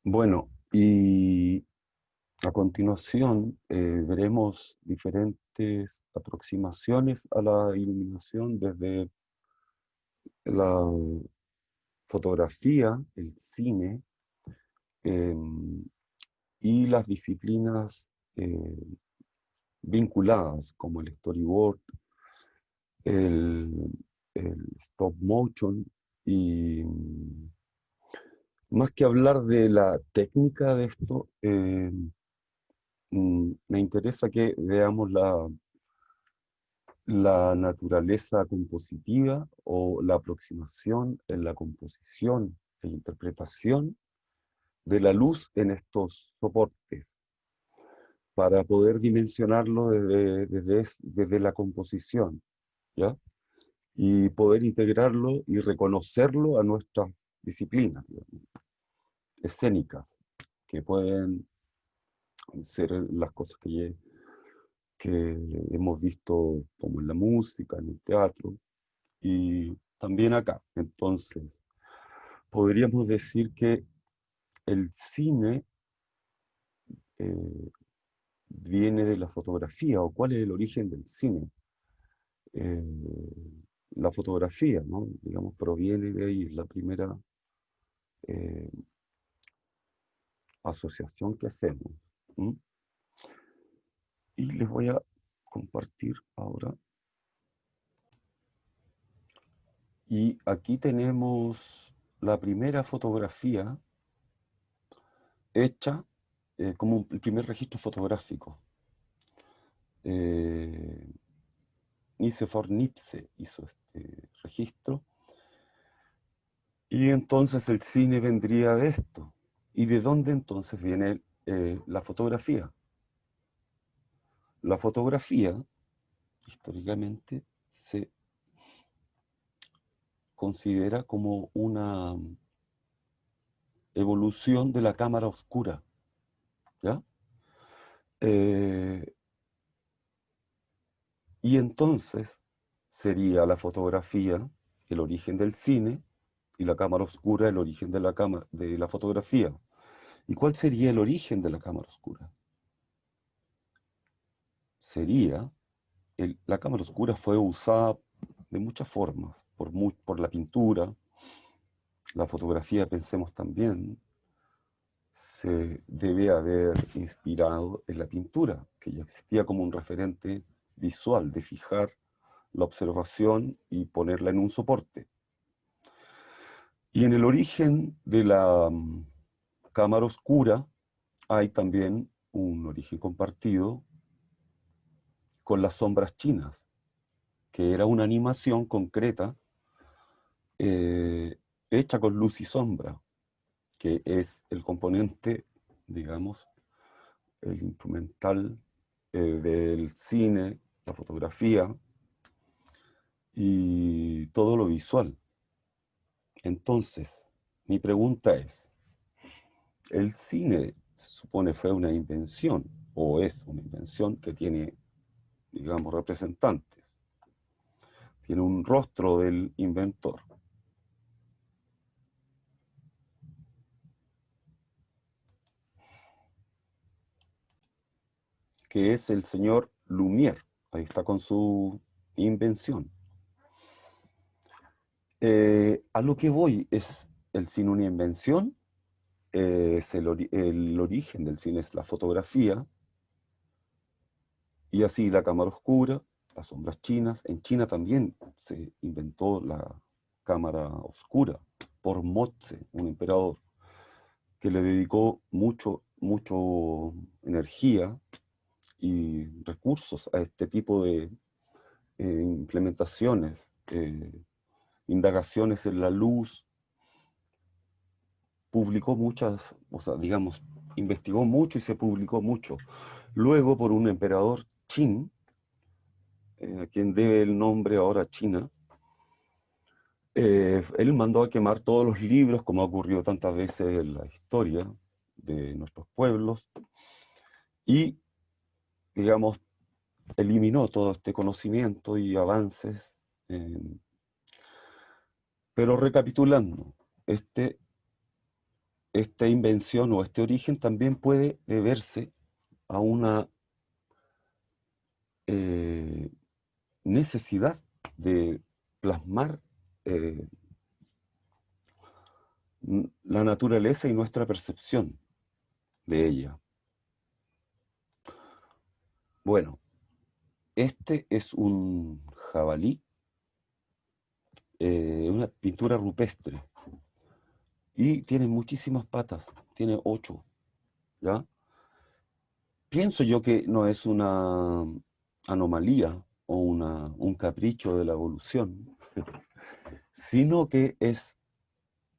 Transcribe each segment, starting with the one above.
Bueno, y a continuación veremos diferentes aproximaciones a la iluminación desde la fotografía, el cine y las disciplinas vinculadas como el storyboard, el, el stop motion y más que hablar de la técnica de esto, me interesa que veamos la naturaleza compositiva o la aproximación en la composición e interpretación de la luz en estos soportes para poder dimensionarlo desde la composición, ¿ya? Y poder integrarlo y reconocerlo a nuestras disciplinas, digamos, escénicas, que pueden ser las cosas que hemos visto como en la música, en el teatro, y también acá. Entonces, podríamos decir que el cine eh, viene de la fotografía, o cuál es el origen del cine. La fotografía, ¿no? Digamos, proviene de ahí, es la primera eh, asociación que hacemos. ¿M? Y les voy a compartir ahora. Y aquí tenemos la primera fotografía hecha como el primer registro fotográfico. Nicephore Niepce hizo este registro, y entonces el cine vendría de esto. ¿Y de dónde entonces viene la fotografía? La fotografía, históricamente, se considera como una evolución de la cámara oscura, ¿ya? Eh, y entonces sería la fotografía el origen del cine y la cámara oscura el origen de de la fotografía. ¿Y cuál sería el origen de la cámara oscura? Sería, la cámara oscura fue usada de muchas formas, por la pintura, la fotografía, pensemos también, se debe haber inspirado en la pintura, que ya existía como un referente visual de fijar la observación y ponerla en un soporte. Y en el origen de la cámara oscura hay también un origen compartido con las sombras chinas, que era una animación concreta eh, hecha con luz y sombra, que es el componente, digamos, el instrumental del cine, la fotografía y todo lo visual. Entonces, mi pregunta es, ¿el cine se supone fue una invención o es una invención que tiene, digamos, representantes? Tiene un rostro del inventor, que es el señor Lumière. Ahí está con su invención. A lo que voy, ¿es el cine una invención? Es el origen del cine es la fotografía, y así la cámara oscura, las sombras chinas. En China también se inventó la cámara oscura por Mozi, un emperador, que le dedicó mucho energía y recursos a este tipo de implementaciones, indagaciones en la luz, publicó muchas, o sea, digamos, investigó mucho y se publicó mucho. Luego, por un emperador Qin, a quien debe el nombre ahora China, Él mandó a quemar todos los libros, como ha ocurrido tantas veces en la historia de nuestros pueblos, y, digamos, eliminó todo este conocimiento y avances. eh, pero recapitulando, este, esta invención o este origen también puede deberse a una eh, necesidad de plasmar eh, la naturaleza y nuestra percepción de ella. Bueno, este es un jabalí, una pintura rupestre, y tiene muchísimas patas, tiene 8, ¿ya? Pienso yo que no es una anomalía o un capricho de la evolución, sino que es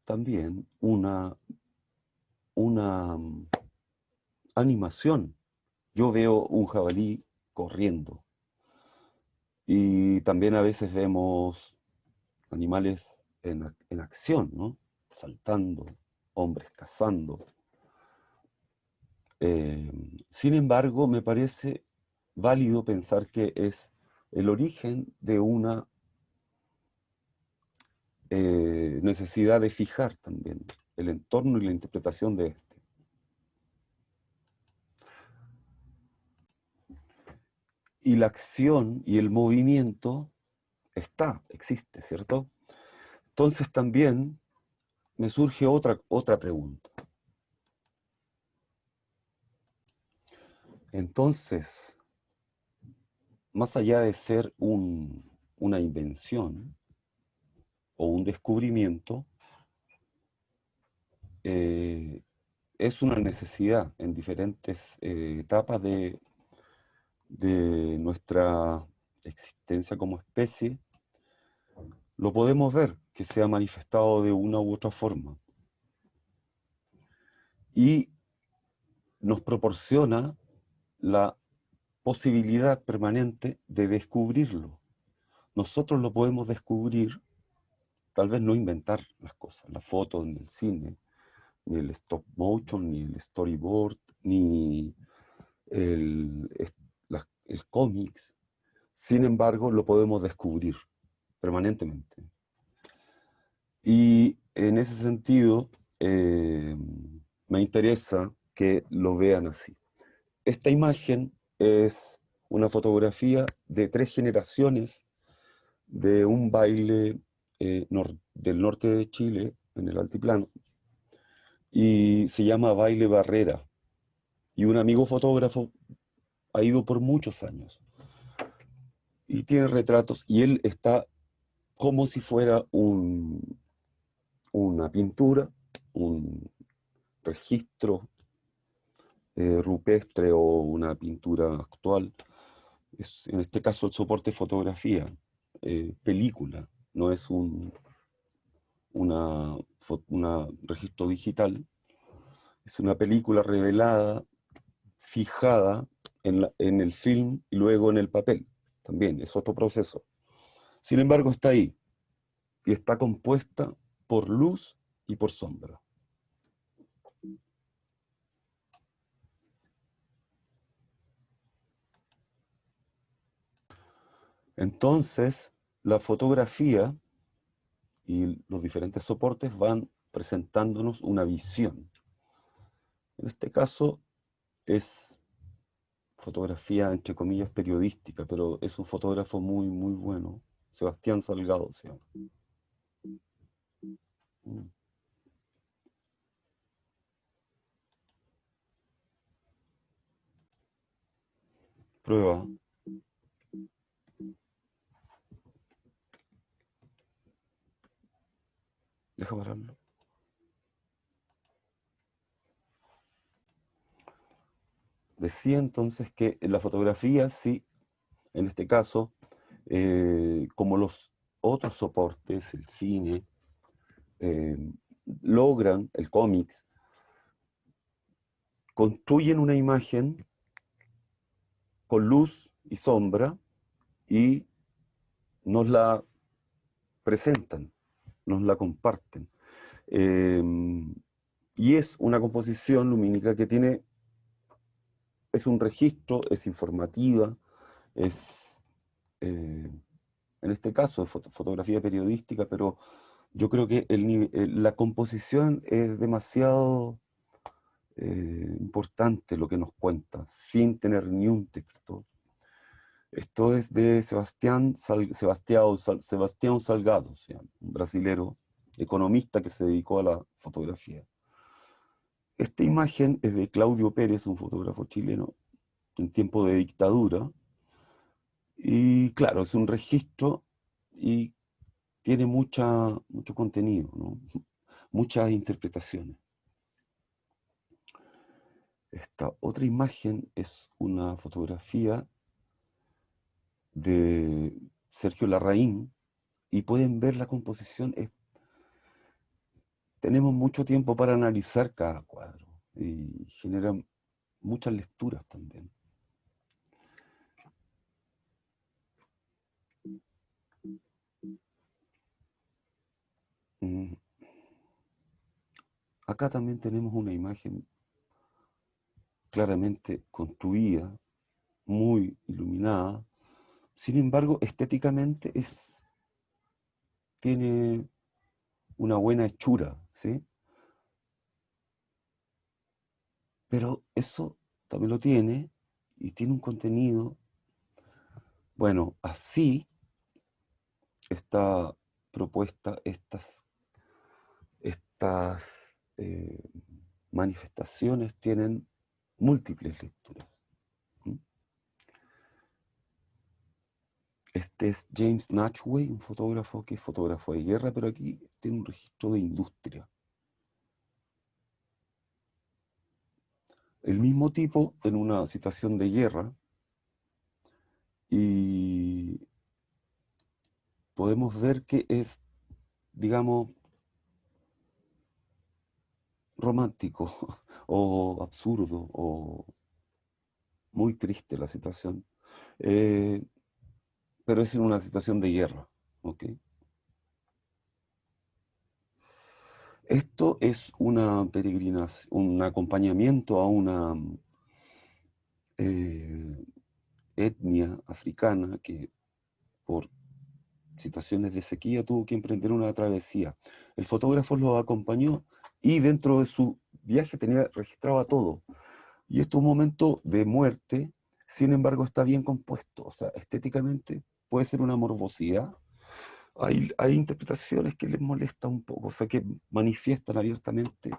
también una animación. Yo veo un jabalí corriendo y también a veces vemos animales en acción, ¿no? Saltando, hombres cazando. Eh, Sin embargo, me parece válido pensar que es el origen de una necesidad de fijar también el entorno y la interpretación de este. Y la acción y el movimiento existe, ¿cierto? Entonces también me surge otra pregunta. Entonces, más allá de ser una invención o un descubrimiento, eh, es una necesidad en diferentes etapas de nuestra existencia como especie. Lo podemos ver, que se ha manifestado de una u otra forma. Y nos proporciona la posibilidad permanente de descubrirlo. Nosotros lo podemos descubrir, tal vez no inventar las cosas, la foto en el cine, ni el stop motion, ni el storyboard, ni el, el cómics. Sin embargo, lo podemos descubrir permanentemente. Y en ese sentido, me interesa que lo vean así. Esta imagen es una fotografía de 3 generaciones de un baile del norte de Chile, en el altiplano, y se llama Baile Barrera. Y un amigo fotógrafo ha ido por muchos años y tiene retratos, y él está como si fuera una pintura, un registro rupestre o una pintura actual. En este caso el soporte es fotografía, película, no es una registro digital, es una película revelada, fijada en el film y luego en el papel. También es otro proceso. Sin embargo, está ahí y está compuesta por luz y por sombra. Entonces, la fotografía y los diferentes soportes van presentándonos una visión. En este caso es fotografía, entre comillas, periodística, pero es un fotógrafo muy, muy bueno. Sebastián Salgado se llama. Mm. Prueba, deja pararlo. Decía entonces que en la fotografía, sí, en este caso, como los otros soportes, el cine, eh, logran, el cómics, construyen una imagen con luz y sombra y nos la presentan. nos la comparten. Y es una composición lumínica que tiene, es un registro, es informativa, es, en este caso, fotografía periodística, pero yo creo que la composición es demasiado importante lo que nos cuenta, sin tener ni un texto. Esto es de Sebastião Salgado, se llama, un brasilero economista que se dedicó a la fotografía. Esta imagen es de Claudio Pérez, un fotógrafo chileno, en tiempo de dictadura. Y claro, es un registro y tiene mucho contenido, ¿no? Muchas interpretaciones. Esta otra imagen es una fotografía de Sergio Larraín y pueden ver la composición. Tenemos mucho tiempo para analizar cada cuadro y genera muchas lecturas también. Acá también tenemos una imagen claramente construida, muy iluminada. Sin embargo, estéticamente tiene una buena hechura, ¿sí? Pero eso también lo tiene y tiene un contenido. Bueno, así está propuesta estas manifestaciones tienen múltiples lecturas. Este es James Natchway, un fotógrafo que es fotógrafo de guerra, pero aquí tiene un registro de industria. El mismo tipo en una situación de guerra y podemos ver que es, digamos, romántico o absurdo o muy triste la situación, eh, pero es en una situación de guerra, ¿ok? Esto es una peregrinación, un acompañamiento a una eh, etnia africana que por situaciones de sequía tuvo que emprender una travesía. El fotógrafo lo acompañó y dentro de su viaje tenía registrado todo. Y esto es un momento de muerte, sin embargo está bien compuesto, o sea, estéticamente puede ser una morbosidad. Hay interpretaciones que les molesta un poco, o sea, que manifiestan abiertamente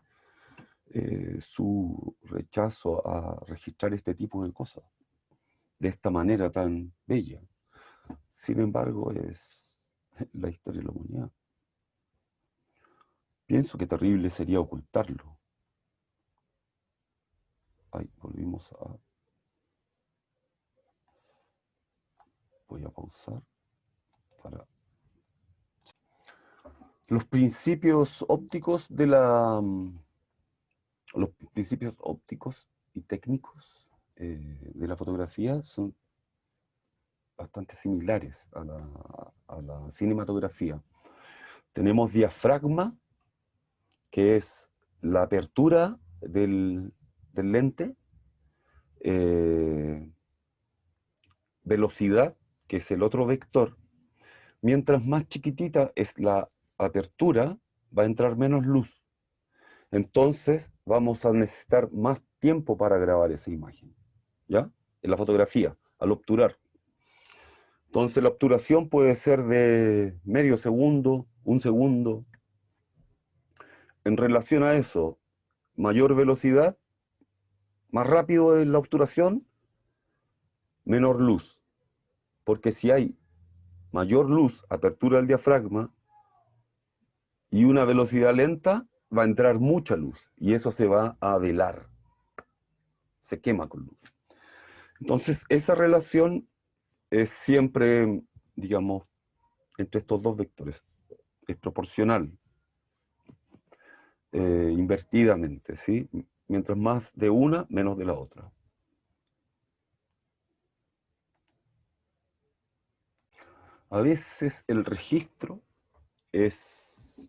su rechazo a registrar este tipo de cosas, de esta manera tan bella. Sin embargo, es la historia de la humanidad. Pienso que terrible sería ocultarlo. Ay, volvimos a... Voy a pausar para... Los principios ópticos de la... Los principios ópticos y técnicos de la fotografía son bastante similares a la cinematografía. Tenemos diafragma, que es la apertura del lente, eh, velocidad, que es el otro vector. Mientras más chiquitita es la apertura, va a entrar menos luz. Entonces vamos a necesitar más tiempo para grabar esa imagen, ¿ya? En la fotografía, al obturar. Entonces la obturación puede ser de medio segundo, un segundo. En relación a eso, mayor velocidad, más rápido es la obturación, menor luz. Porque si hay mayor luz, apertura del diafragma, y una velocidad lenta, va a entrar mucha luz. Y eso se va a velar. Se quema con luz. Entonces, esa relación es siempre, digamos, entre estos dos vectores. Es proporcional, invertidamente, ¿sí? Mientras más de una, menos de la otra. A veces el registro es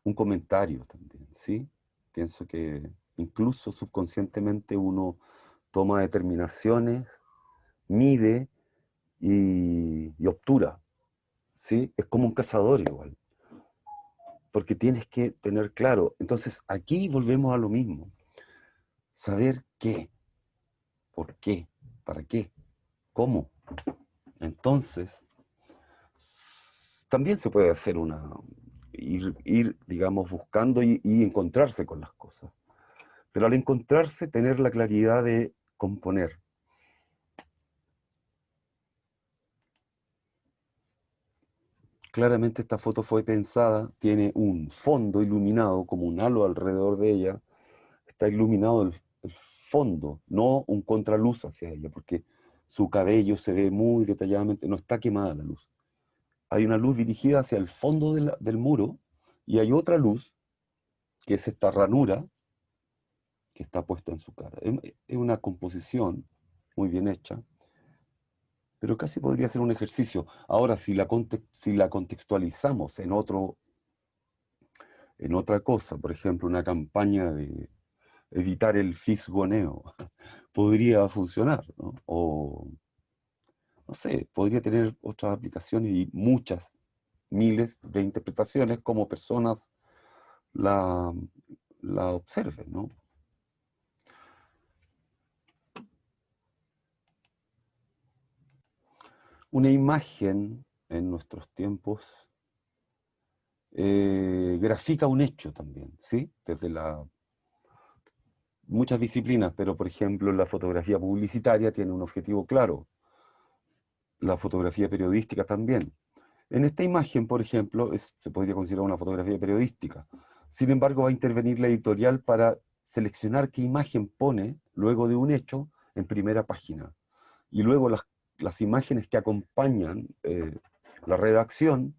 un comentario también, ¿sí? Pienso que incluso subconscientemente uno toma determinaciones, mide y obtura, ¿sí? Es como un cazador igual, porque tienes que tener claro. Entonces, aquí volvemos a lo mismo. Saber qué, por qué, para qué, cómo. Entonces, también se puede hacer ir digamos, buscando y encontrarse con las cosas. Pero al encontrarse, tener la claridad de componer. Claramente esta foto fue pensada, tiene un fondo iluminado, como un halo alrededor de ella, está iluminado el fondo, no un contraluz hacia ella, porque su cabello se ve muy detalladamente, no está quemada la luz. Hay una luz dirigida hacia el fondo del muro y hay otra luz, que es esta ranura, que está puesta en su cara. Es una composición muy bien hecha, pero casi podría ser un ejercicio. Ahora, si la contextualizamos en otra cosa, por ejemplo, una campaña de evitar el fisgoneo, podría funcionar, ¿no? O, no sé, podría tener otras aplicaciones y muchas, miles de interpretaciones como personas la, la observen, ¿no? Una imagen en nuestros tiempos grafica un hecho también, ¿sí? Desde muchas disciplinas, pero por ejemplo la fotografía publicitaria tiene un objetivo claro, la fotografía periodística también. En esta imagen, por ejemplo, se podría considerar una fotografía periodística. Sin embargo, va a intervenir la editorial para seleccionar qué imagen pone luego de un hecho en primera página. Y luego las imágenes que acompañan la redacción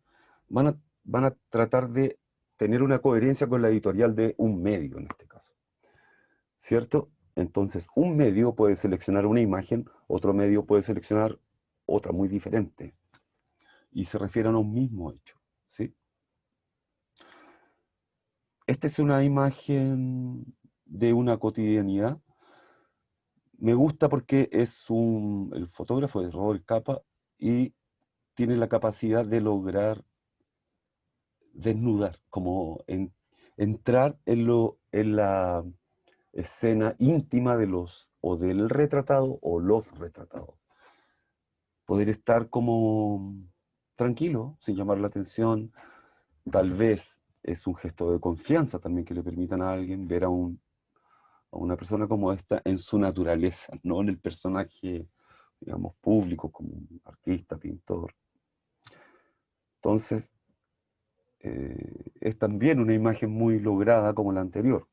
van van a tratar de tener una coherencia con la editorial de un medio en este caso. ¿Cierto? Entonces, un medio puede seleccionar una imagen, otro medio puede seleccionar otra muy diferente y se refieren a un mismo hecho, ¿sí? Esta es una imagen de una cotidianidad. Me gusta porque el fotógrafo es Robert Capa y tiene la capacidad de lograr desnudar, entrar en la escena íntima de o del retratado o los retratados. Poder estar como tranquilo, sin llamar la atención. Tal vez es un gesto de confianza también que le permitan a alguien ver a una persona como esta en su naturaleza, no en el personaje, digamos, público, como un artista, pintor. Entonces, es también una imagen muy lograda como la anterior.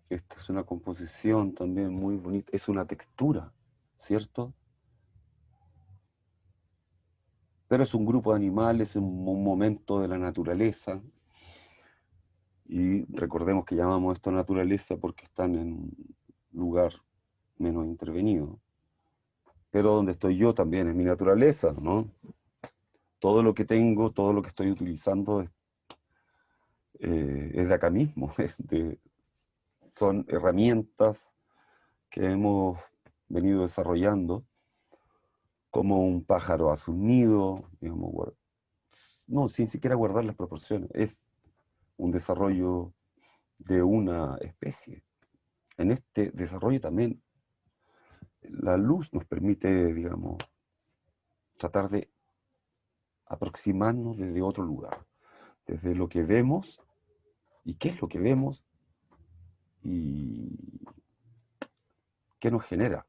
Esta es una composición también muy bonita, es una textura, ¿cierto? Pero es un grupo de animales en un momento de la naturaleza, y recordemos que llamamos esto naturaleza porque están en un lugar menos intervenido. Pero donde estoy yo también es mi naturaleza, ¿no? Todo lo que tengo, todo lo que estoy utilizando es de acá mismo, son herramientas que hemos venido desarrollando, como un pájaro a su nido, digamos, no, sin siquiera guardar las proporciones, es un desarrollo de una especie. En este desarrollo también la luz nos permite, digamos, tratar de aproximarnos desde otro lugar, desde lo que vemos y qué es lo que vemos y qué nos genera.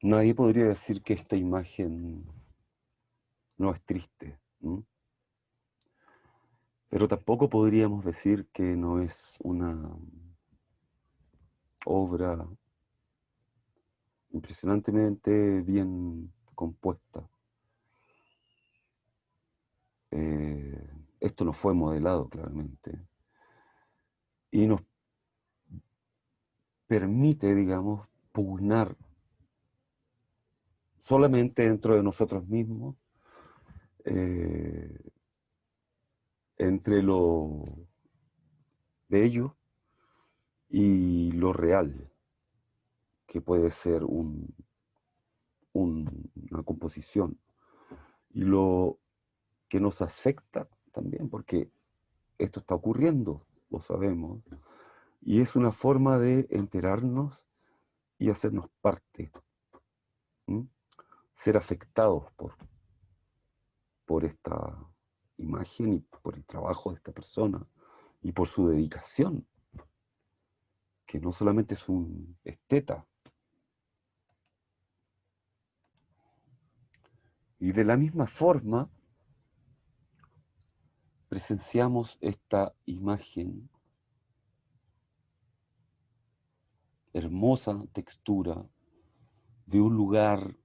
Nadie podría decir que esta imagen no es triste, ¿no? Pero tampoco podríamos decir que no es una obra impresionantemente bien compuesta. Eh, Esto no fue modelado claramente y nos permite, digamos, pugnar solamente dentro de nosotros mismos, eh, entre lo bello y lo real, que puede ser una composición, y lo que nos afecta también, porque esto está ocurriendo, lo sabemos, y es una forma de enterarnos y hacernos parte, ¿m? Ser afectados por esta imagen y por el trabajo de esta persona y por su dedicación, que no solamente es un esteta. Y de la misma forma presenciamos esta imagen, hermosa textura, de un lugar,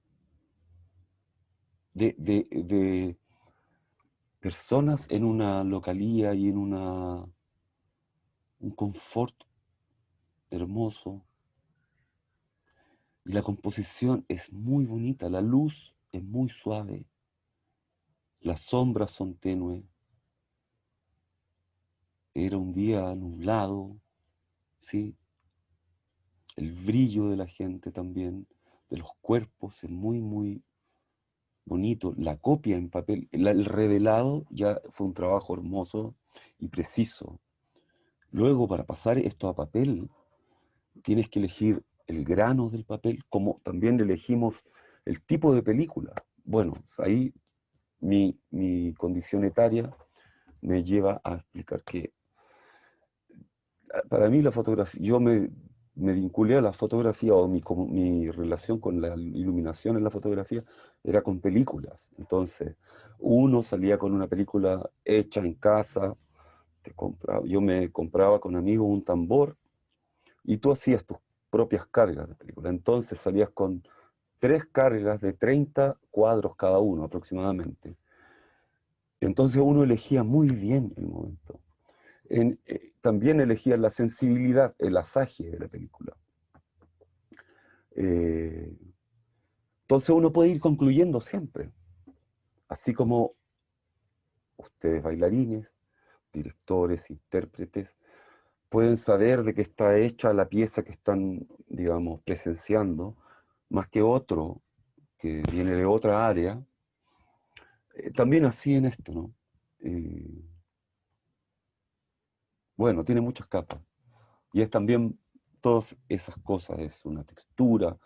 de personas en una localía y en un confort hermoso. Y la composición es muy bonita, la luz es muy suave, las sombras son tenues. Era un día nublado, ¿sí? El brillo de la gente también, de los cuerpos, es muy, muy bonito. La copia en papel, el revelado ya fue un trabajo hermoso y preciso. Luego, para pasar esto a papel, tienes que elegir el grano del papel, como también elegimos el tipo de película. Bueno, ahí mi condición etaria me lleva a explicar que para mí la fotografía, me vinculé a la fotografía o mi relación con la iluminación en la fotografía era con películas. Entonces, uno salía con una película hecha en casa, yo me compraba con amigos un tambor y tú hacías tus propias cargas de película. Entonces salías con 3 cargas de 30 cuadros cada uno aproximadamente. Entonces uno elegía muy bien el momento. También elegía la sensibilidad, el asaje de la película. Eh, entonces uno puede ir concluyendo siempre, así como ustedes bailarines, directores, intérpretes, pueden saber de qué está hecha la pieza que están, digamos, presenciando, más que otro que viene de otra área. También así en esto, ¿no? Eh, bueno, tiene muchas capas. Y es también todas esas cosas, es una textura,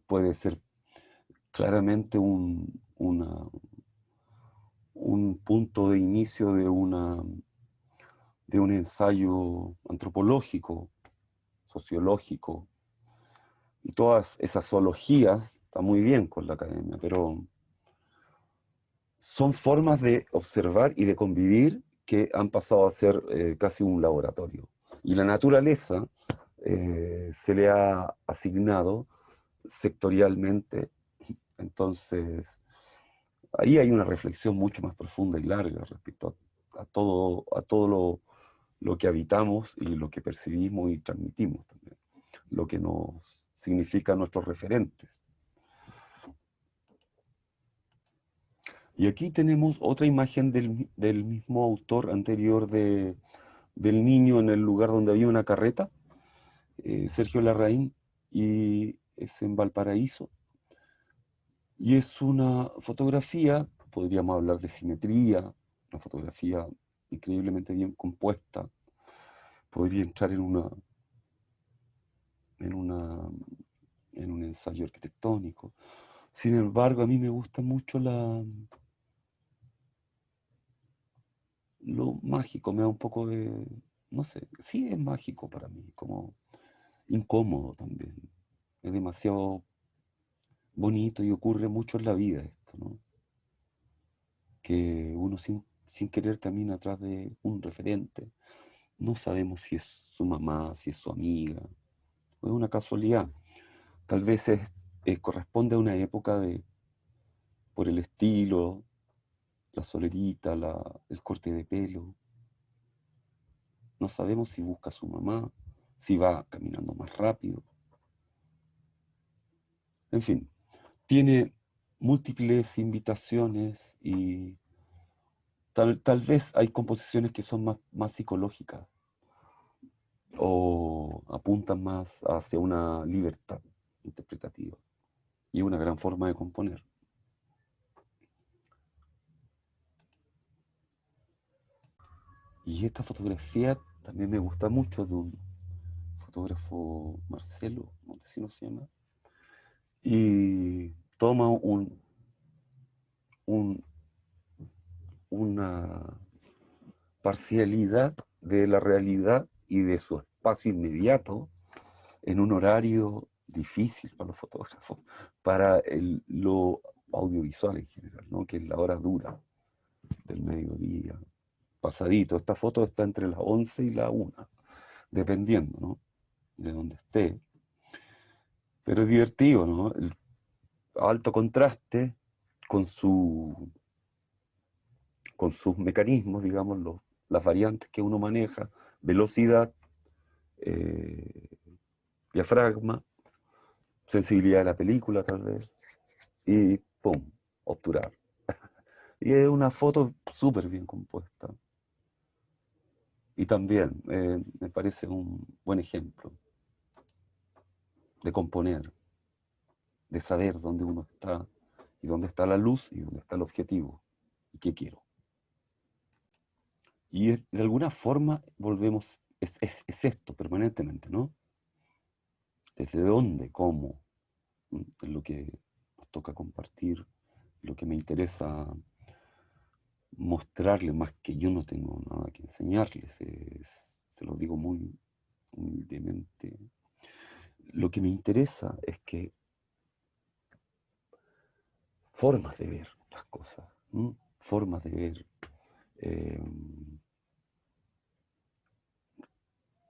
puede ser claramente un punto de inicio de un ensayo antropológico, sociológico, y todas esas zoologías, está muy bien con la academia, pero son formas de observar y de convivir que han pasado a ser casi un laboratorio. Y la naturaleza se le ha asignado sectorialmente, entonces ahí hay una reflexión mucho más profunda y larga respecto a todo lo que habitamos y lo que percibimos y transmitimos también, lo que nos significa nuestros referentes. Y aquí tenemos otra imagen del mismo autor anterior del niño en el lugar donde había una carreta, Sergio Larraín, y es en Valparaíso. Y es una fotografía, podríamos hablar de simetría, una fotografía increíblemente bien compuesta, podría entrar en una, en un ensayo arquitectónico. Sin embargo, a mí me gusta mucho lo mágico, me da un poco de, no sé, sí es mágico para mí, como incómodo también. Es demasiado bonito y ocurre mucho en la vida esto, ¿no? Que uno sin querer camina atrás de un referente. No sabemos si es su mamá, si es su amiga, o es una casualidad. Tal vez corresponde a una época por el estilo, la solerita, el corte de pelo. No sabemos si busca a su mamá, si va caminando más rápido. En fin, tiene múltiples invitaciones y tal vez hay composiciones que son más psicológicas o apuntan más hacia una libertad interpretativa y una gran forma de componer. Y esta fotografía también me gusta mucho, de un fotógrafo, Marcelo Montesinos se llama, y toma un- una parcialidad de la realidad y de su espacio inmediato en un horario difícil para los fotógrafos, para lo audiovisual en general, ¿no? Que es la hora dura del mediodía, pasadito. Esta foto está entre las 11 y la 1, dependiendo, ¿no? De donde esté. Pero es divertido, ¿no? El alto contraste con, con sus mecanismos, digamos, las variantes que uno maneja, velocidad, eh, diafragma, sensibilidad de la película tal vez, y ¡pum! Obturar. Y es una foto súper bien compuesta. Y también me parece un buen ejemplo de componer, de saber dónde uno está, y dónde está la luz, y dónde está el objetivo, y qué quiero. Y de alguna forma volvemos, es esto permanentemente, ¿no? ¿Desde dónde? ¿Cómo? Es lo que nos toca compartir, lo que me interesa mostrarles, más que yo no tengo nada que enseñarles, se lo digo muy humildemente. Lo que me interesa es que formas de ver las cosas, ¿m? Formas de ver, eh,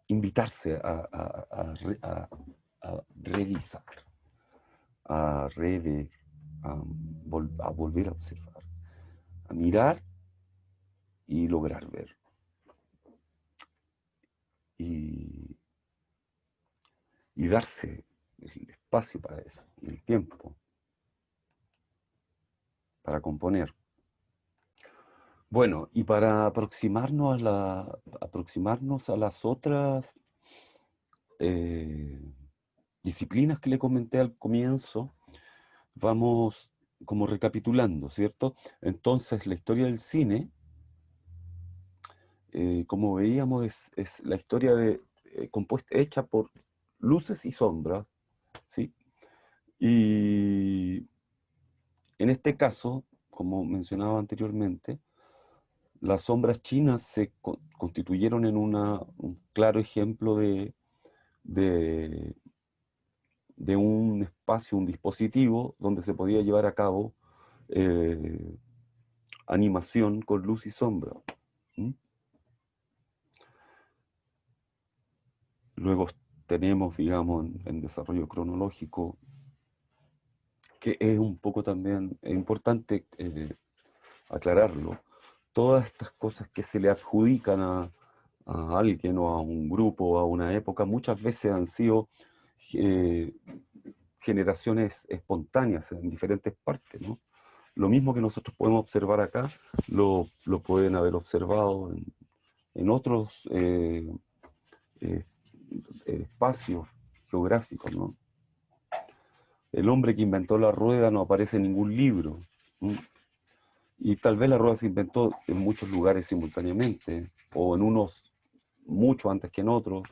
invitarse a revisar, a rever, a volver a observar, a mirar y lograr ver. Y, y darse el espacio para eso, y el tiempo para componer. Bueno, y para aproximarnos a las otras eh, disciplinas que le comenté al comienzo, vamos como recapitulando, ¿cierto? Entonces, la historia del cine, como veíamos, es la historia compuesta, hecha por luces y sombras, ¿sí? Y en este caso, como mencionaba anteriormente, las sombras chinas se constituyeron en un claro ejemplo de, de un espacio, un dispositivo donde se podía llevar a cabo eh, animación con luz y sombra. ¿Mm? Luego tenemos, digamos, en desarrollo cronológico, que es un poco también importante aclararlo, todas estas cosas que se le adjudican a alguien o a un grupo o a una época, muchas veces han sido eh, generaciones espontáneas en diferentes partes, ¿no? Lo mismo que nosotros podemos observar acá, lo pueden haber observado en otros eh, espacios geográficos, ¿no? El hombre que inventó la rueda no aparece en ningún libro, ¿no? Y tal vez la rueda se inventó en muchos lugares simultáneamente, o en unos mucho antes que en otros.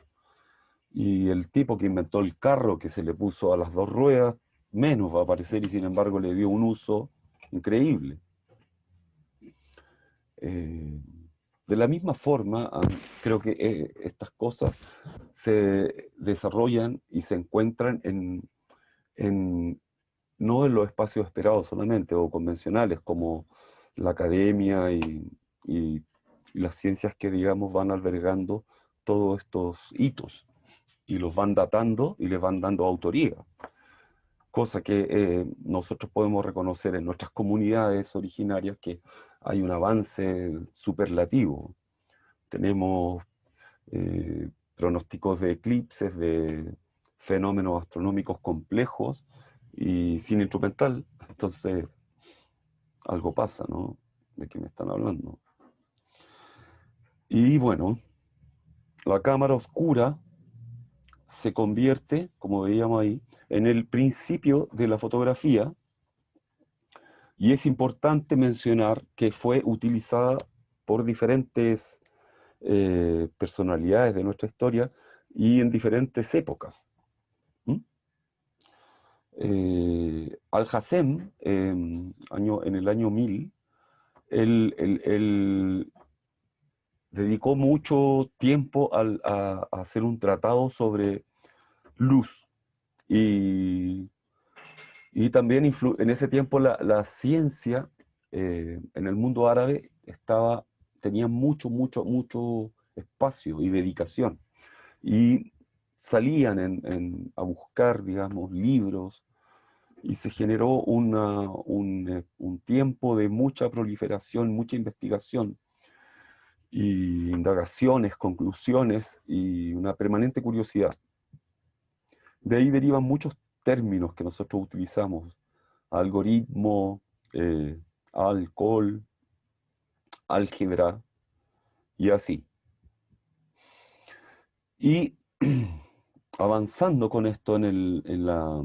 Y el tipo que inventó el carro, que se le puso a las dos ruedas, menos va a aparecer, y sin embargo le dio un uso increíble. Eh, de la misma forma, creo que estas cosas se desarrollan y se encuentran en, no en los espacios esperados solamente o convencionales, como la academia y las ciencias que, digamos, van albergando todos estos hitos y los van datando y les van dando autoría, cosa que nosotros podemos reconocer en nuestras comunidades originarias, que hay un avance superlativo. Tenemos pronósticos de eclipses, de fenómenos astronómicos complejos y sin instrumental. Entonces, algo pasa, ¿no? ¿De qué me están hablando? Y bueno, la cámara oscura se convierte, como veíamos ahí, en el principio de la fotografía, y es importante mencionar que fue utilizada por diferentes personalidades de nuestra historia y en diferentes épocas. ¿Mm? Al-Hassem, en el año 1000, él dedicó mucho tiempo a hacer un tratado sobre luz. Y también en ese tiempo la ciencia en el mundo árabe tenía mucho espacio y dedicación. Y salían a buscar, digamos, libros, y se generó un tiempo de mucha proliferación, mucha investigación y indagaciones, conclusiones y una permanente curiosidad. De ahí derivan muchos términos que nosotros utilizamos: algoritmo, eh, alcohol, álgebra y así. Y avanzando con esto en la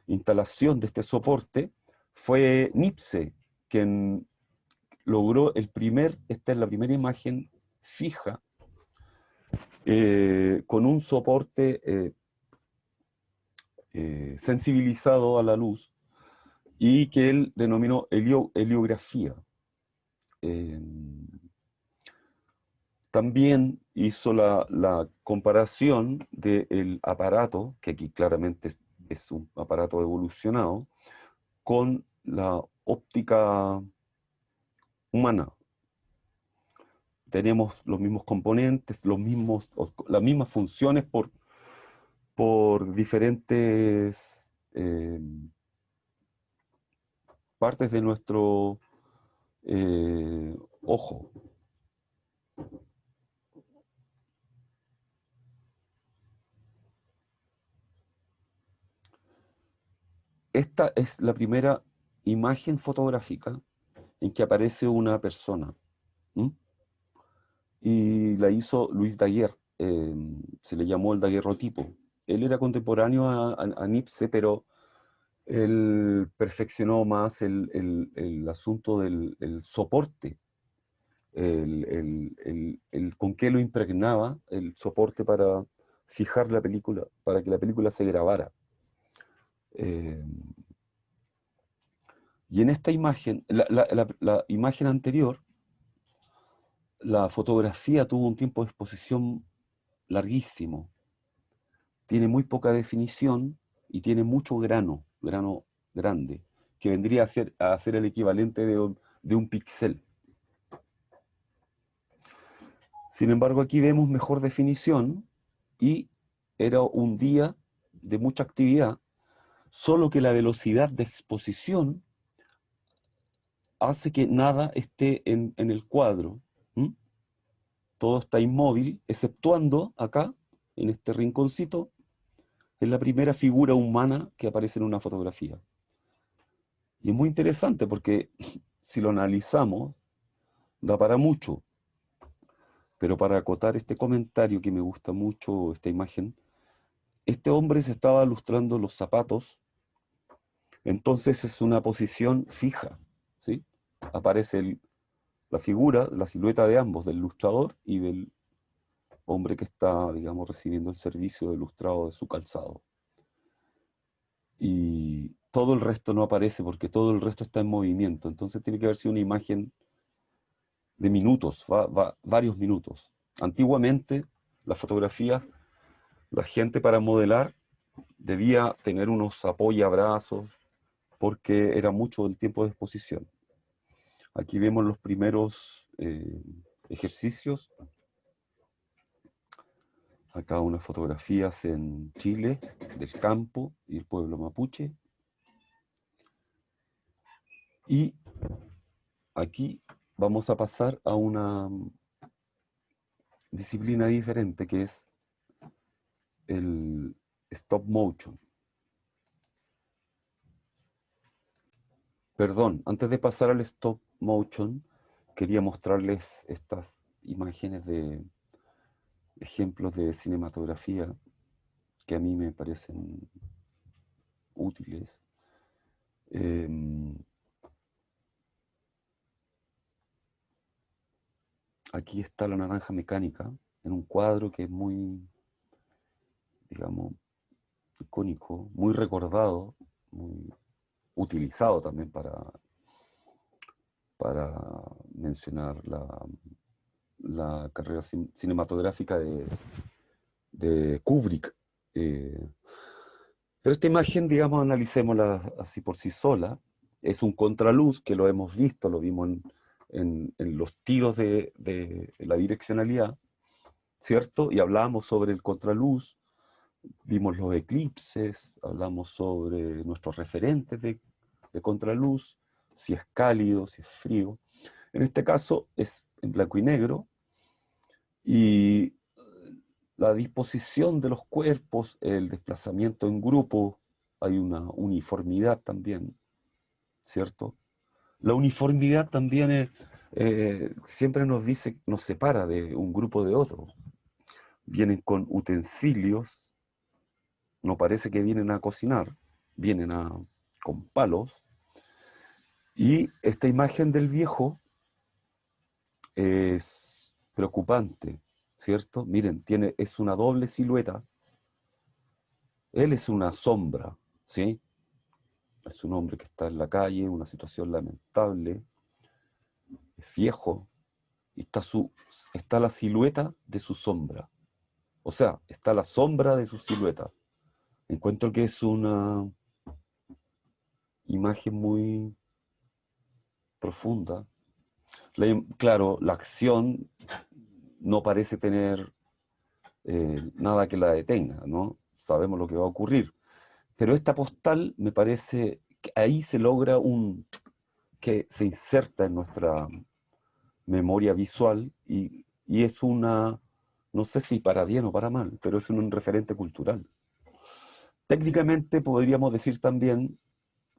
instalación de este soporte, fue Nipse quien logró esta es la primera imagen fija con un soporte sensibilizado a la luz, y que él denominó heliografía. Eh, También hizo la comparación del aparato, que aquí claramente es un aparato evolucionado, con la óptica humana. Tenemos los mismos componentes, las mismas funciones por diferentes partes de nuestro ojo. Esta es la primera imagen fotográfica en que aparece una persona. ¿Mm? Y la hizo Luis Daguerre, se le llamó el daguerrotipo. Él era contemporáneo a Nipse, pero él perfeccionó más el asunto del soporte, con qué lo impregnaba el soporte para fijar la película, para que la película se grabara. Eh, y en esta imagen, la imagen anterior, la fotografía tuvo un tiempo de exposición larguísimo, tiene muy poca definición y tiene mucho grano grande, que vendría a ser el equivalente de un píxel. Sin embargo, aquí vemos mejor definición y era un día de mucha actividad, solo que la velocidad de exposición hace que nada esté en el cuadro. ¿Mm? Todo está inmóvil, exceptuando acá, en este rinconcito, es la primera figura humana que aparece en una fotografía. Y es muy interesante porque si lo analizamos, da para mucho. Pero para acotar este comentario, que me gusta mucho esta imagen, este hombre se estaba lustrando los zapatos, entonces es una posición fija, ¿sí? Aparece la figura, la silueta de ambos, del lustrador y del hombre que está, digamos, recibiendo el servicio de lustrado de su calzado. Y todo el resto no aparece porque todo el resto está en movimiento, entonces tiene que haber sido una imagen de minutos, varios minutos. Antiguamente, las fotografías, la gente para modelar debía tener unos apoyabrazos porque era mucho el tiempo de exposición. Aquí vemos los primeros ejercicios. Acá unas fotografías en Chile, del campo y el pueblo mapuche. Y aquí vamos a pasar a disciplina diferente que es el stop motion. Perdón, antes de pasar al stop motion, quería mostrarles estas imágenes de ejemplos de cinematografía que a mí me parecen útiles. Aquí está la naranja mecánica en un cuadro que es muy, digamos, icónico, muy recordado, muy utilizado también para mencionar la carrera cinematográfica de Kubrick. Pero esta imagen, digamos, analicémosla así por sí sola. Es un contraluz que lo hemos visto, lo vimos en los tiros de la direccionalidad, ¿cierto? Y hablábamos sobre el contraluz, vimos los eclipses, hablamos sobre nuestros referentes de contraluz, si es cálido, si es frío. En este caso es en blanco y negro, y la disposición de los cuerpos, el desplazamiento en grupo, hay una uniformidad también, ¿cierto? La uniformidad también siempre nos dice, nos separa de un grupo de otro. Vienen con utensilios, no parece que vienen a cocinar, vienen con palos, y esta imagen del viejo es preocupante, ¿cierto? Miren, es una doble silueta. Él es una sombra, ¿sí? Es un hombre que está en la calle, una situación lamentable, es viejo, y está la silueta de su sombra. O sea, está la sombra de su silueta. Encuentro que es una imagen muy profunda. Claro, la acción no parece tener nada que la detenga, ¿no? Sabemos lo que va a ocurrir. Pero esta postal me parece que ahí se logra que se inserta en nuestra memoria visual y es no sé si para bien o para mal, pero es un referente cultural. Técnicamente podríamos decir también,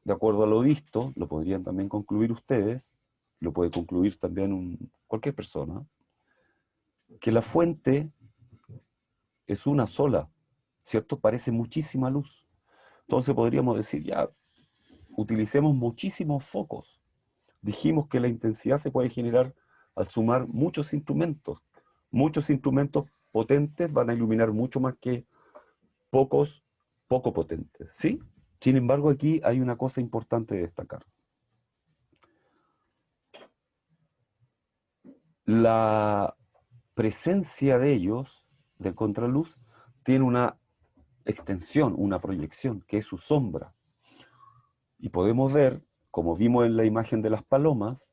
de acuerdo a lo visto, lo podrían también concluir ustedes, lo puede concluir también cualquier persona, que la fuente es una sola, ¿cierto? Parece muchísima luz. Entonces podríamos decir, ya, utilicemos muchísimos focos. Dijimos que la intensidad se puede generar al sumar muchos instrumentos. Muchos instrumentos potentes van a iluminar mucho más que pocos poco potentes, ¿sí? Sin embargo, aquí hay una cosa importante de destacar. La presencia de ellos, del contraluz, tiene una extensión, una proyección, que es su sombra. Y podemos ver, como vimos en la imagen de las palomas,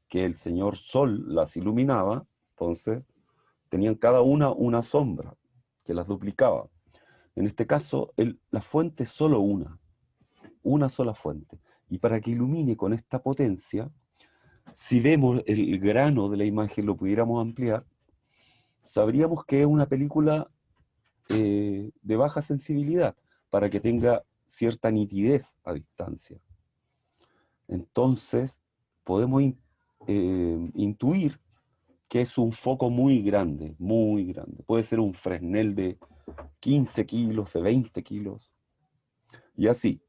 que el señor Sol las iluminaba, entonces tenían cada una sombra que las duplicaba. En este caso, la fuente es solo una sola fuente. Y para que ilumine con esta potencia, si vemos el grano de la imagen, lo pudiéramos ampliar, sabríamos que es una película de baja sensibilidad, para que tenga cierta nitidez a distancia. Entonces, podemos intuir que es un foco muy grande, muy grande. Puede ser un Fresnel de 15 kilos, de 20 kilos, y así.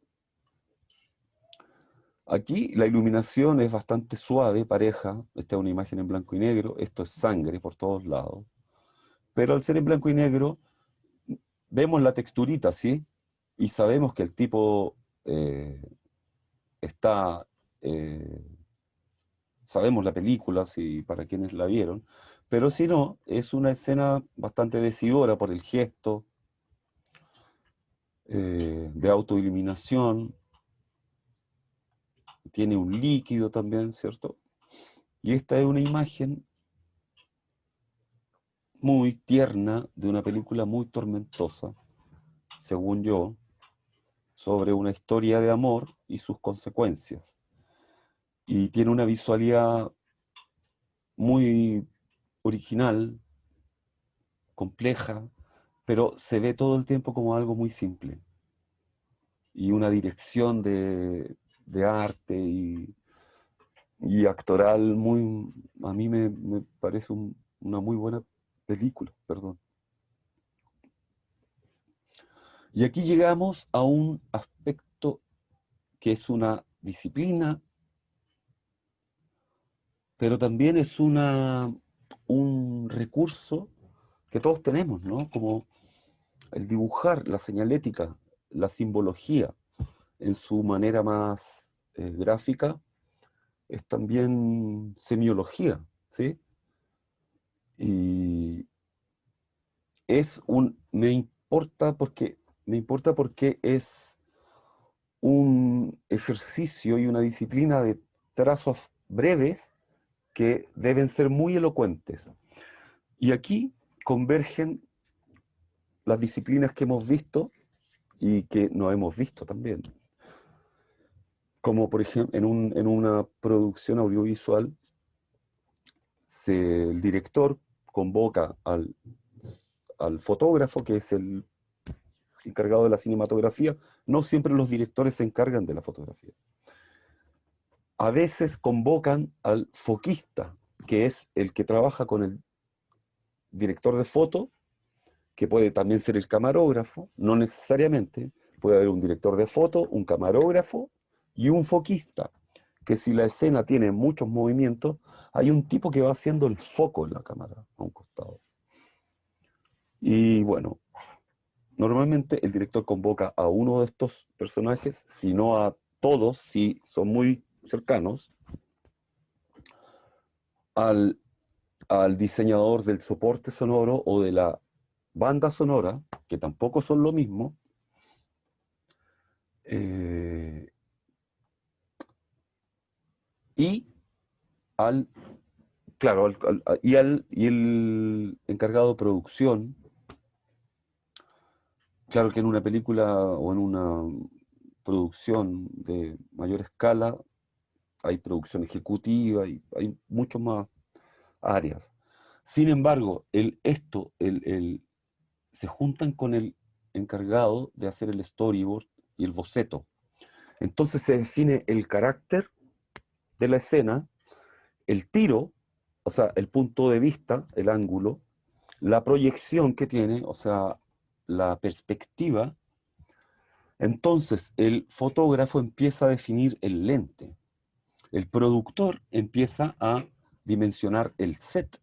Aquí la iluminación es bastante suave, pareja. Esta es una imagen en blanco y negro. Esto es sangre por todos lados. Pero al ser en blanco y negro, vemos la texturita, ¿sí? Y sabemos que el tipo eh, está... eh, sabemos la película, si, para quienes la vieron. Pero si no, es una escena bastante decidora por el gesto de autoiluminación. Tiene un líquido también, ¿cierto? Y esta es una imagen muy tierna de una película muy tormentosa, según yo, sobre una historia de amor y sus consecuencias. Y tiene una visualidad muy original, compleja, pero se ve todo el tiempo como algo muy simple. Y una dirección de arte y actoral muy, a mí me parece una muy buena película, perdón. Y aquí llegamos a un aspecto que es una disciplina, pero también es un recurso que todos tenemos, ¿no? Como el dibujar, la señalética, la simbología en su manera más gráfica, es también semiología, ¿sí? Y me importa porque es un ejercicio y una disciplina de trazos breves que deben ser muy elocuentes. Y aquí convergen las disciplinas que hemos visto y que no hemos visto también. Como por ejemplo en una producción audiovisual, el director convoca al fotógrafo, que es el encargado de la cinematografía. No siempre los directores se encargan de la fotografía. A veces convocan al foquista, que es el que trabaja con el director de foto, que puede también ser el camarógrafo, no necesariamente. Puede haber un director de foto, un camarógrafo y un foquista, que si la escena tiene muchos movimientos, hay un tipo que va haciendo el foco en la cámara a un costado. Y bueno, normalmente el director convoca a uno de estos personajes, si no a todos, si son muy cercanos, al, al diseñador del soporte sonoro o de la banda sonora, que tampoco son lo mismo, eh, y al, claro, y el encargado de producción. Claro que en una película o en una producción de mayor escala hay producción ejecutiva y hay muchas más áreas. Sin embargo, se juntan con el encargado de hacer el storyboard y el boceto. Entonces se define el carácter de la escena, el tiro, o sea, el punto de vista, el ángulo, la proyección que tiene, o sea, la perspectiva. Entonces el fotógrafo empieza a definir el lente, el productor empieza a dimensionar el set,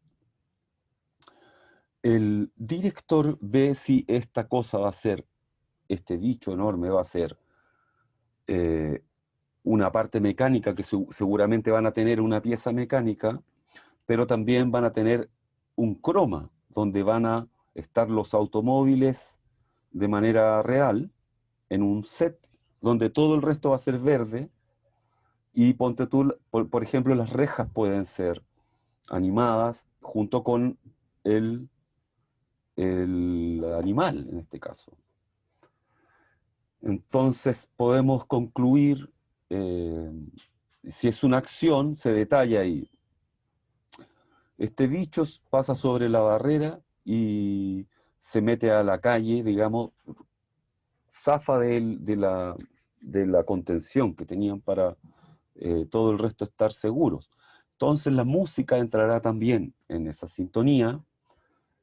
el director ve si esta cosa va a ser, este bicho enorme va a ser eh, una parte mecánica que seguramente van a tener una pieza mecánica, pero también van a tener un croma, donde van a estar los automóviles de manera real, en un set, donde todo el resto va a ser verde, y ponte tú, por ejemplo, las rejas pueden ser animadas junto con el, el animal, en este caso. Entonces podemos concluir, eh, si es una acción, se detalla ahí. Este bicho pasa sobre la barrera y se mete a la calle, digamos, zafa de la contención que tenían para todo el resto estar seguros. Entonces la música entrará también en esa sintonía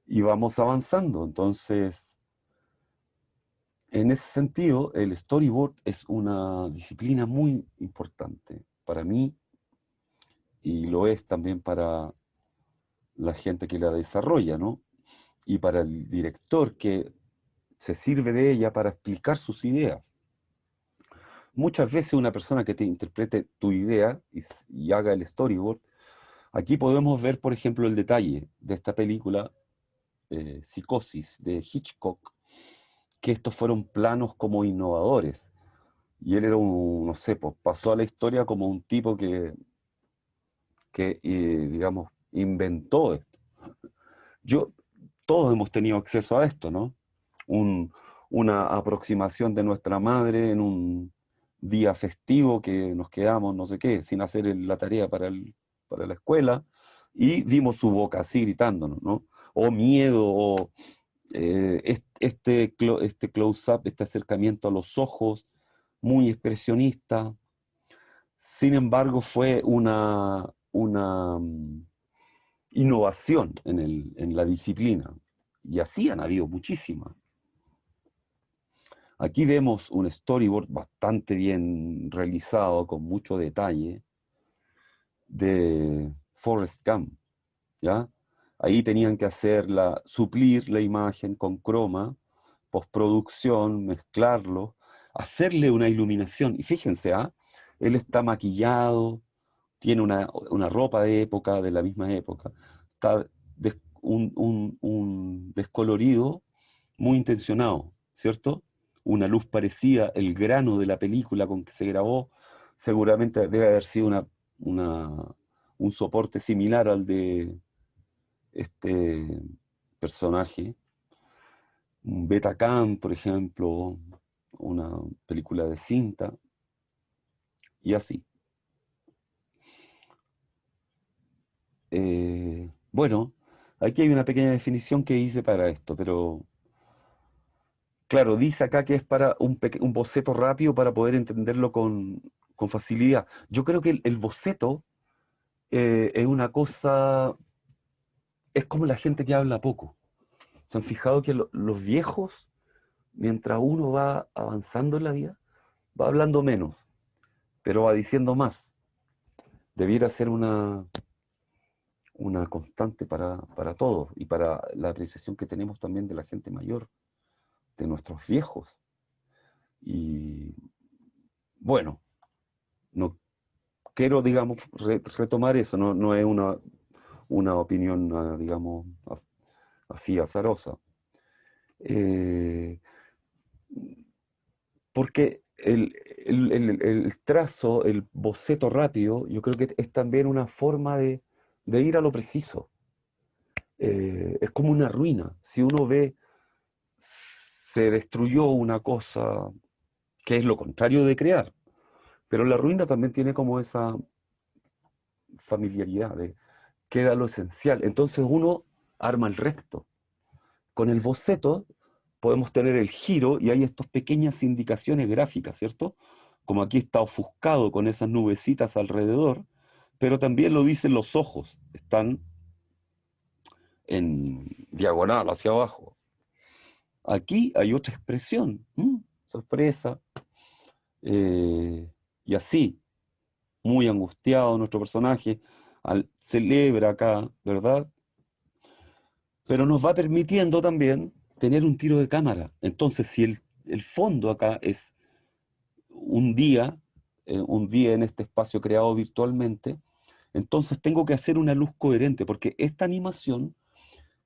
y vamos avanzando. Entonces, en ese sentido, el storyboard es una disciplina muy importante para mí y lo es también para la gente que la desarrolla, ¿no? Y para el director que se sirve de ella para explicar sus ideas. Muchas veces una persona que te interprete tu idea y haga el storyboard, aquí podemos ver, por ejemplo, el detalle de esta película, Psicosis, de Hitchcock, que estos fueron planos como innovadores. Y él era no sé, pues pasó a la historia como un tipo que digamos, inventó esto. Yo, todos hemos tenido acceso a esto, ¿no? Un- una aproximación de nuestra madre en un día festivo que nos quedamos, no sé qué, sin hacer la tarea para la escuela, y vimos su boca así gritándonos, ¿no? o miedo, o este close-up, este acercamiento a los ojos, muy expresionista. Sin embargo, fue una innovación en la disciplina. Y así han habido muchísimas. Aquí vemos un storyboard bastante bien realizado, con mucho detalle, de Forrest Gump, ¿ya? Ahí tenían que suplir la imagen con croma, postproducción, mezclarlo, hacerle una iluminación. Y fíjense, ¿ah? Él está maquillado, tiene una ropa de época, de la misma época, está un descolorido muy intencionado, ¿cierto? Una luz parecida, el grano de la película con que se grabó, seguramente debe haber sido una- un soporte similar al de este personaje, un Betacam, por ejemplo, una película de cinta, y así. Bueno, aquí hay una pequeña definición que hice para esto, pero claro, dice acá que es para un boceto rápido para poder entenderlo con facilidad. Yo creo que el boceto es una cosa, es como la gente que habla poco. ¿Se han fijado que los viejos, mientras uno va avanzando en la vida, va hablando menos, pero va diciendo más? Debiera ser una constante para todos y para la apreciación que tenemos también de la gente mayor, de nuestros viejos. Y bueno, no quiero, digamos, retomar eso, no es una opinión, digamos, así azarosa. Eh, Porque el trazo, el boceto rápido, yo creo que es también una forma de ir a lo preciso. Es como una ruina. Si uno ve, se destruyó una cosa que es lo contrario de crear, pero la ruina también tiene como esa familiaridad de queda lo esencial. Entonces uno arma el resto. Con el boceto podemos tener el giro y hay estas pequeñas indicaciones gráficas, ¿cierto? Como aquí está ofuscado con esas nubecitas alrededor, pero también lo dicen los ojos, están en diagonal hacia abajo. Aquí hay otra expresión, sorpresa, eh, y así, muy angustiado nuestro personaje, celebra acá, ¿verdad? Pero nos va permitiendo también tener un tiro de cámara. Entonces, si el fondo acá es un día, un día en este espacio creado virtualmente, entonces tengo que hacer una luz coherente, porque esta animación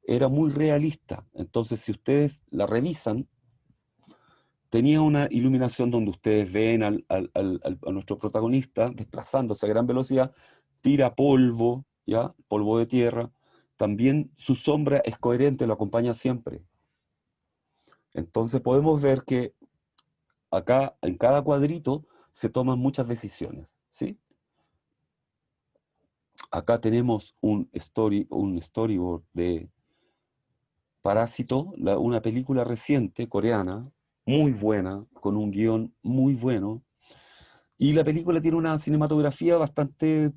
era muy realista. Entonces, si ustedes la revisan, tenía una iluminación donde ustedes ven a nuestro protagonista desplazándose a gran velocidad, tira polvo, ¿ya? Polvo de tierra. También su sombra es coherente, lo acompaña siempre. Entonces podemos ver que acá en cada cuadrito se toman muchas decisiones, ¿sí? Acá tenemos un storyboard de Parásito, una película reciente coreana, muy buena, con un guión muy bueno. Y la película tiene una cinematografía bastante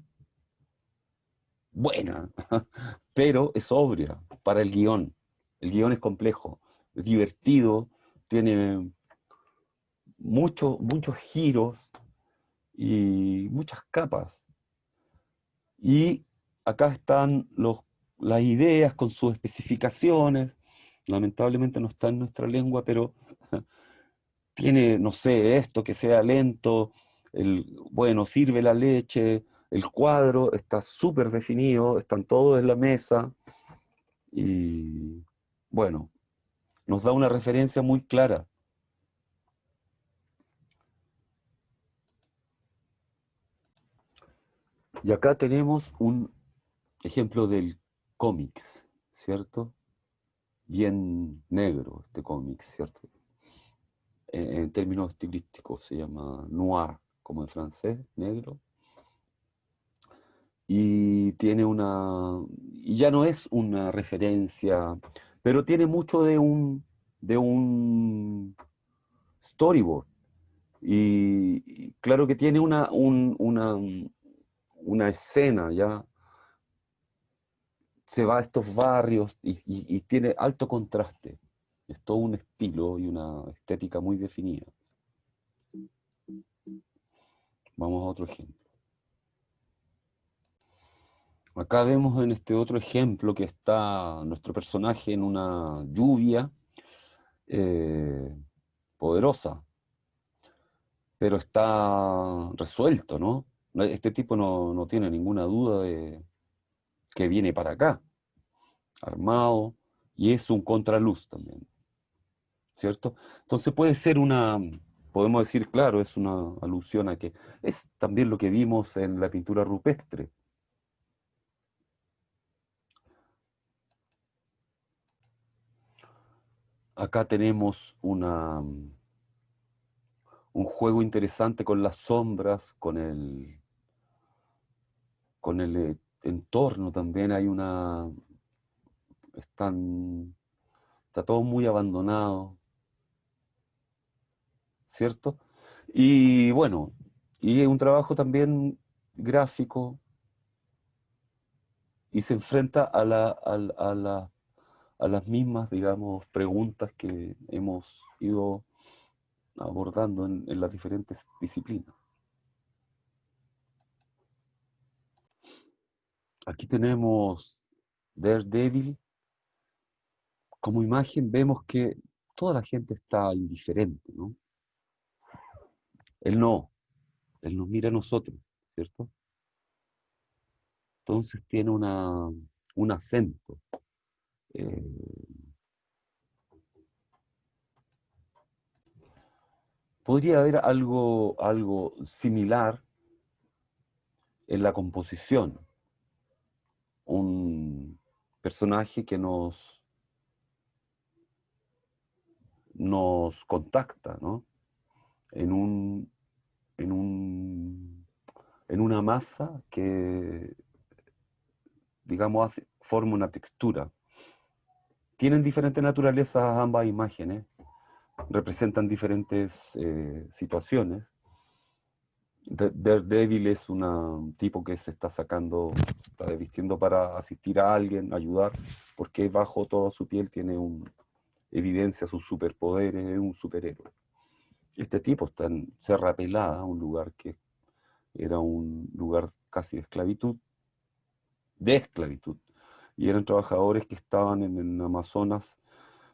buena, pero es sobria para el guión. El guión es complejo, es divertido, tiene muchos giros y muchas capas. Y acá están las ideas con sus especificaciones. Lamentablemente no está en nuestra lengua, pero tiene, no sé, esto que sea lento, bueno, sirve la leche, el cuadro está súper definido, están todos en la mesa y bueno, nos da una referencia muy clara. Y acá tenemos un ejemplo del cómics, ¿cierto? Bien negro este cómic, ¿cierto? En términos estilísticos se llama noir, como en francés, negro. y tiene y ya no es una referencia, pero tiene mucho de un storyboard. Y claro que tiene una escena, ya se va a estos barrios y tiene alto contraste. Es todo un estilo y una estética muy definida. Vamos a otro ejemplo. Acá vemos en este otro ejemplo que está nuestro personaje en una lluvia eh, poderosa, pero está resuelto, ¿no? Este tipo no tiene ninguna duda de que viene para acá, armado, y es un contraluz también, ¿cierto? Entonces podemos decir, claro, es una alusión a que es también lo que vimos en la pintura rupestre. Acá tenemos un juego interesante con las sombras, con el entorno también. Están, está todo muy abandonado, ¿cierto? Y bueno, y es un trabajo también gráfico y se enfrenta a las mismas, digamos, preguntas que hemos ido abordando en las diferentes disciplinas. Aquí tenemos Daredevil. Como imagen vemos que toda la gente está indiferente, ¿no? Él no, él nos mira a nosotros, ¿cierto? Entonces tiene un acento. eh, Podría haber algo similar en la composición. Un personaje que nos contacta, ¿no? En un, en un, en una masa que, digamos, forma una textura. Tienen diferente naturaleza ambas imágenes, representan diferentes situaciones. Daredevil es un tipo que se está vistiendo para asistir a alguien, ayudar, porque bajo toda su piel tiene evidencia sus superpoderes, es un superhéroe. Este tipo está en Serra Pelada, un lugar que era un lugar casi de esclavitud, y eran trabajadores que estaban en el Amazonas,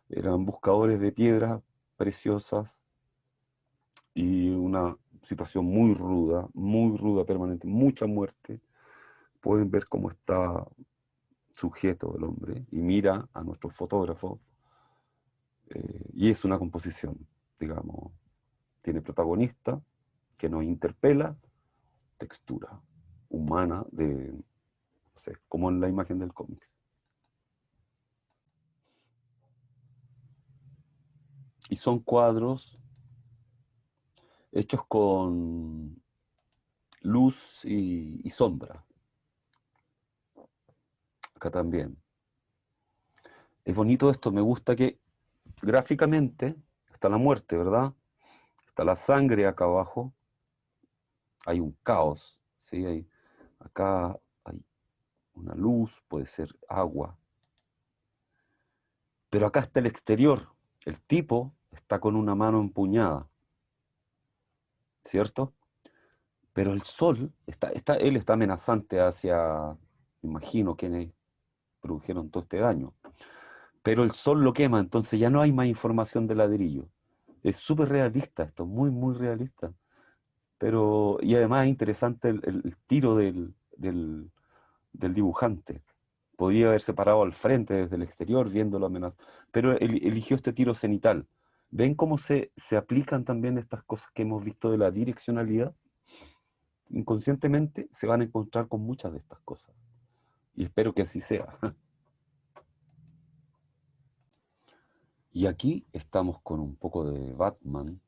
eran buscadores de piedras preciosas y una situación muy ruda permanente, mucha muerte. Pueden ver cómo está sujeto el hombre y mira a nuestro fotógrafo y es una composición, digamos, tiene protagonista que nos interpela, textura humana no sé, como en la imagen del cómics. Y son cuadros hechos con luz y sombra, acá también. Es bonito esto, me gusta que gráficamente está la muerte, ¿verdad? Está la sangre acá abajo, hay un caos, ¿sí? Acá hay una luz, puede ser agua, pero acá está el exterior, el tipo está con una mano empuñada, ¿cierto? Pero el sol, él está amenazante hacia, imagino, quienes produjeron todo este daño. Pero el sol lo quema, entonces ya no hay más información del ladrillo. Es súper realista esto, muy realista. Y además es interesante el tiro del dibujante. Podía haberse parado al frente desde el exterior viendo la amenaza, pero eligió este tiro cenital. ¿Ven cómo se aplican también estas cosas que hemos visto de la direccionalidad? Inconscientemente se van a encontrar con muchas de estas cosas. Y espero que así sea. Y aquí estamos con un poco de Batman,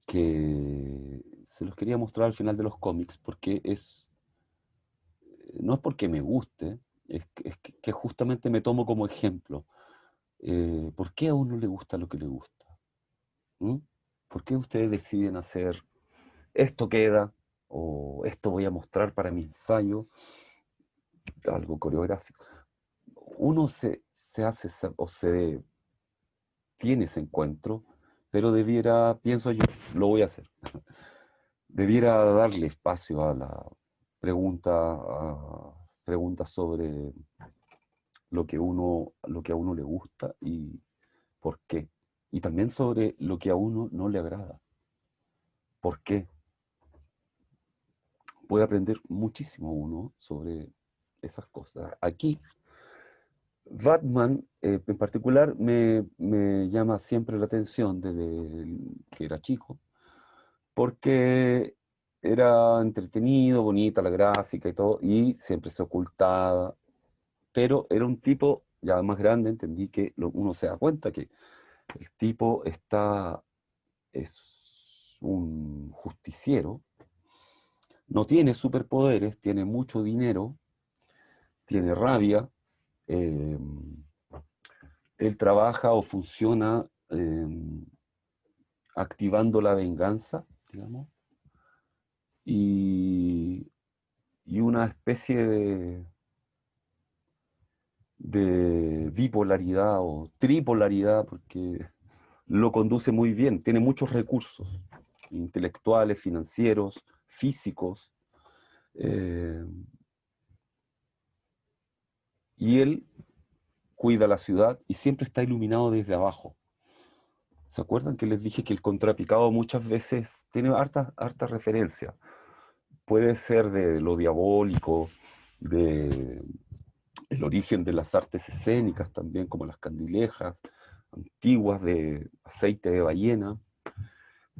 que se los quería mostrar al final de los cómics, porque es no es porque me guste, que justamente me tomo como ejemplo. ¿Por qué a uno le gusta lo que le gusta? ¿Mm? ¿Por qué ustedes deciden hacer esto queda o esto voy a mostrar para mi ensayo, algo coreográfico? Uno se hace o se tiene ese encuentro, pero debiera, pienso yo, lo voy a hacer, debiera darle espacio a la pregunta, a preguntas sobre lo que a uno le gusta y por qué. Y también sobre lo que a uno no le agrada. ¿Por qué? Puede aprender muchísimo uno sobre esas cosas. Aquí, Batman en particular me llama siempre la atención desde que era chico, porque era entretenido, bonita la gráfica y todo, y siempre se ocultaba, pero era un tipo ya más grande, entendí que uno se da cuenta que el tipo es un justiciero, no tiene superpoderes, tiene mucho dinero, tiene rabia, eh, él trabaja o funciona activando la venganza, digamos, y, y una especie de bipolaridad o tripolaridad, porque lo conduce muy bien, tiene muchos recursos intelectuales, financieros, físicos, eh, y él cuida la ciudad y siempre está iluminado desde abajo. ¿Se acuerdan que les dije que el contrapicado muchas veces tiene harta referencia? Puede ser de lo diabólico, de el origen de las artes escénicas también, como las candilejas antiguas de aceite de ballena.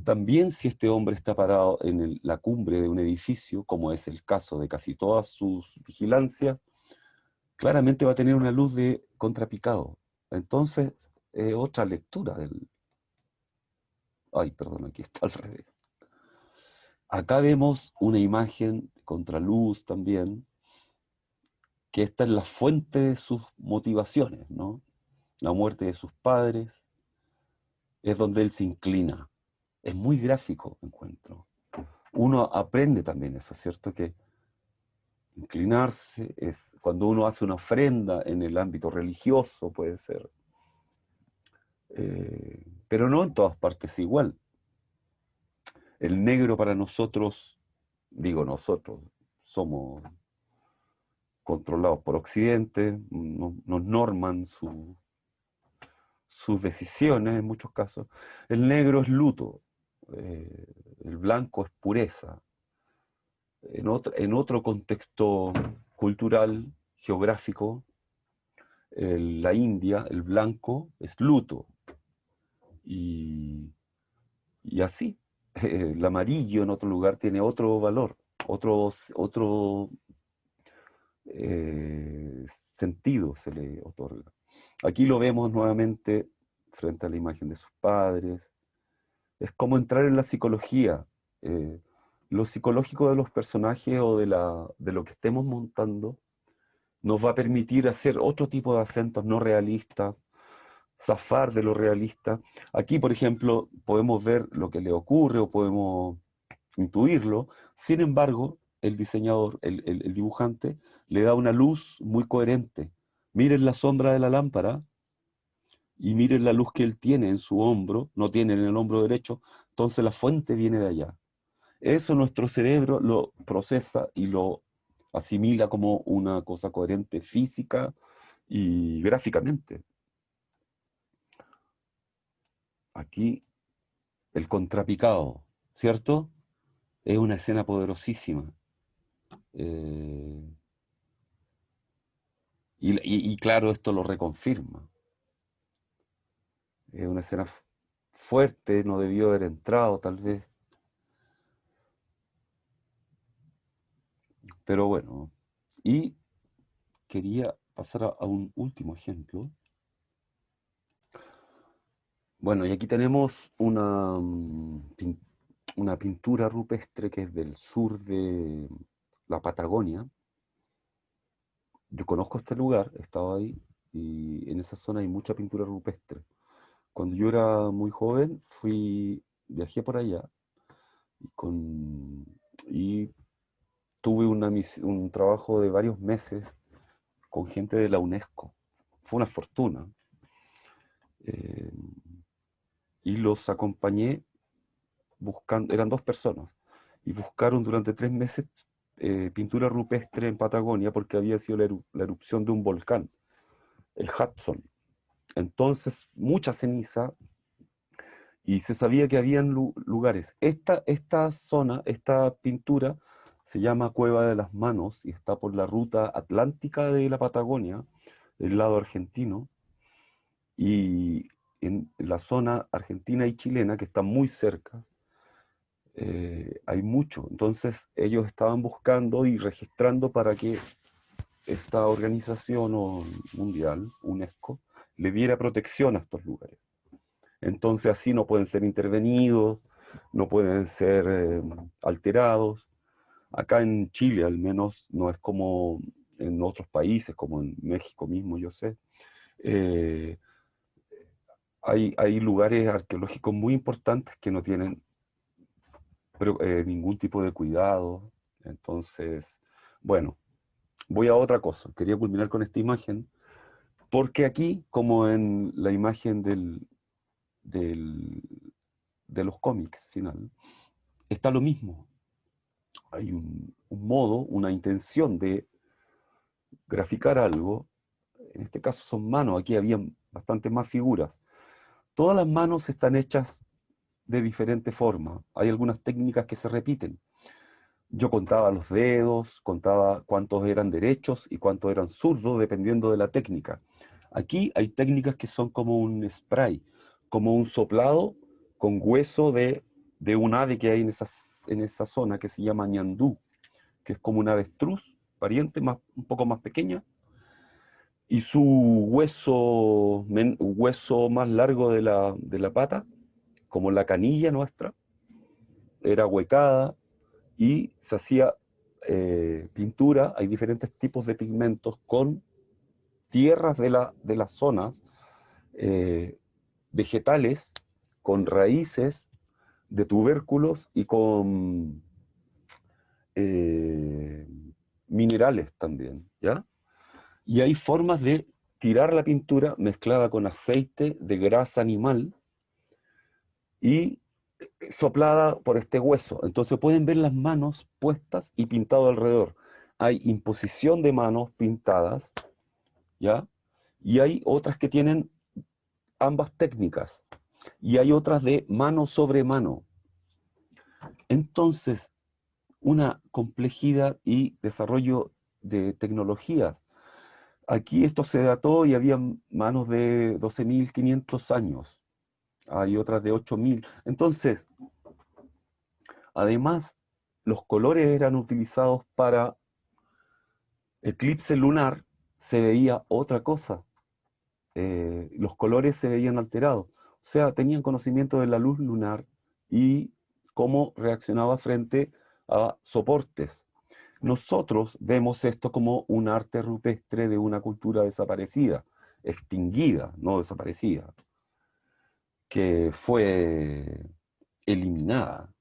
También si este hombre está parado en la cumbre de un edificio, como es el caso de casi todas sus vigilancias, claramente va a tener una luz de contrapicado. Entonces, otra lectura del... Ay, perdón, aquí está al revés. Acá vemos una imagen contraluz también, que esta es la fuente de sus motivaciones, ¿no? La muerte de sus padres, es donde él se inclina. Es muy gráfico, encuentro. Uno aprende también eso, ¿cierto? Que inclinarse es cuando uno hace una ofrenda en el ámbito religioso, puede ser, pero no en todas partes igual. El negro para nosotros, digo nosotros, somos controlados por Occidente, nos norman sus decisiones en muchos casos. El negro es luto, eh, el blanco es pureza. En otro contexto cultural, geográfico, la India, el blanco es luto. Y, y así, el amarillo en otro lugar tiene otro valor, otro sentido se le otorga. Aquí lo vemos nuevamente frente a la imagen de sus padres. Es como entrar en la psicología. eh, lo psicológico de los personajes o de lo que estemos montando nos va a permitir hacer otro tipo de acentos no realistas, zafar de lo realista. Aquí, por ejemplo, podemos ver lo que le ocurre o podemos intuirlo. Sin embargo, el diseñador, el dibujante, le da una luz muy coherente. Miren la sombra de la lámpara y miren la luz que él tiene en su hombro, no tiene en el hombro derecho, entonces la fuente viene de allá. Eso nuestro cerebro lo procesa y lo asimila como una cosa coherente física y gráficamente. Aquí el contrapicado, ¿cierto? Es una escena poderosísima. Eh, y claro, esto lo reconfirma. Es una escena fuerte, no debió haber entrado tal vez, pero bueno. Y quería pasar a un último ejemplo. Bueno, y aquí tenemos una pintura rupestre que es del sur de la Patagonia, yo conozco este lugar, he estado ahí, y en esa zona hay mucha pintura rupestre. Cuando yo era muy joven, viajé por allá y, y tuve un trabajo de varios meses con gente de la UNESCO. Fue una fortuna. eh, y los acompañé buscando, eran dos personas, y buscaron durante 3 meses pintura rupestre en Patagonia porque había sido la erupción de un volcán, el Hudson. Entonces, mucha ceniza, y se sabía que habían lugares. Esta zona, esta pintura, se llama Cueva de las Manos y está por la ruta atlántica de la Patagonia, del lado argentino, y en la zona argentina y chilena, que están muy cerca, hay mucho. Entonces ellos estaban buscando y registrando para que esta organización mundial, UNESCO, le diera protección a estos lugares. Entonces así no pueden ser intervenidos, no pueden ser alterados. Acá en Chile al menos no es como en otros países, como en México mismo, yo sé. Eh, hay lugares arqueológicos muy importantes que no tienen ningún tipo de cuidado. Entonces, bueno, voy a otra cosa. Quería culminar con esta imagen, porque aquí, como en la imagen del- de los cómics final, está lo mismo. Hay un modo, una intención de graficar algo. En este caso son manos, aquí habían bastantes más figuras. Todas las manos están hechas de diferente forma. Hay algunas técnicas que se repiten. Yo contaba los dedos, contaba cuántos eran derechos y cuántos eran zurdos, dependiendo de la técnica. Aquí hay técnicas que son como un spray, como un soplado con hueso de un ave que hay en esa zona que se llama ñandú, que es como un avestruz, pariente, un poco más pequeña, y su hueso más largo de la pata, como la canilla nuestra, era huecada, y se hacía pintura. Hay diferentes tipos de pigmentos con tierras de las zonas, eh, vegetales, con raíces de tubérculos y con eh, minerales también, ¿ya? Y hay formas de tirar la pintura mezclada con aceite de grasa animal y soplada por este hueso. Entonces pueden ver las manos puestas y pintado alrededor. Hay imposición de manos pintadas, ¿ya? Y hay otras que tienen ambas técnicas. Y hay otras de mano sobre mano. Entonces, una complejidad y desarrollo de tecnologías. Aquí esto se dató y había manos de 12.500 años. Hay otras de 8.000. Entonces, además, los colores eran utilizados para eclipse lunar, se veía otra cosa. Los colores se veían alterados. O sea, tenían conocimiento de la luz lunar y cómo reaccionaba frente a soportes. Nosotros vemos esto como un arte rupestre de una cultura desaparecida, extinguida, no desaparecida, que fue eliminada.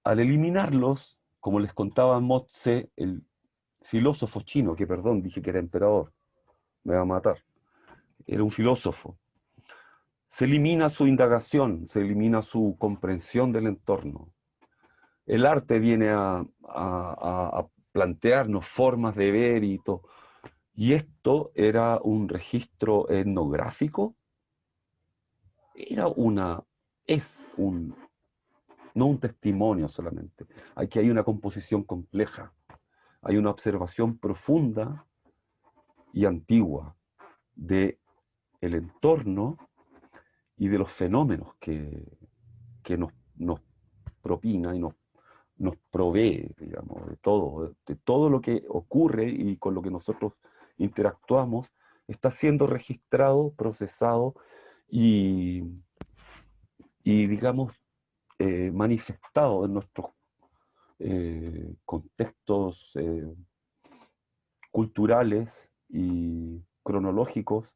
Al eliminarlos, como les contaba Motze, el filósofo chino, que perdón, dije que era emperador, me va a matar, era un filósofo, se elimina su indagación, se elimina su comprensión del entorno. El arte viene a plantearnos formas de ver y todo. Y esto era un registro etnográfico, era es un, no un testimonio solamente. Aquí hay una composición compleja, hay una observación profunda y antigua de el entorno y de los fenómenos que nos propina y nos provee, digamos, de todo lo que ocurre y con lo que nosotros interactuamos, está siendo registrado, procesado y, y digamos, manifestado en nuestros contextos culturales y cronológicos.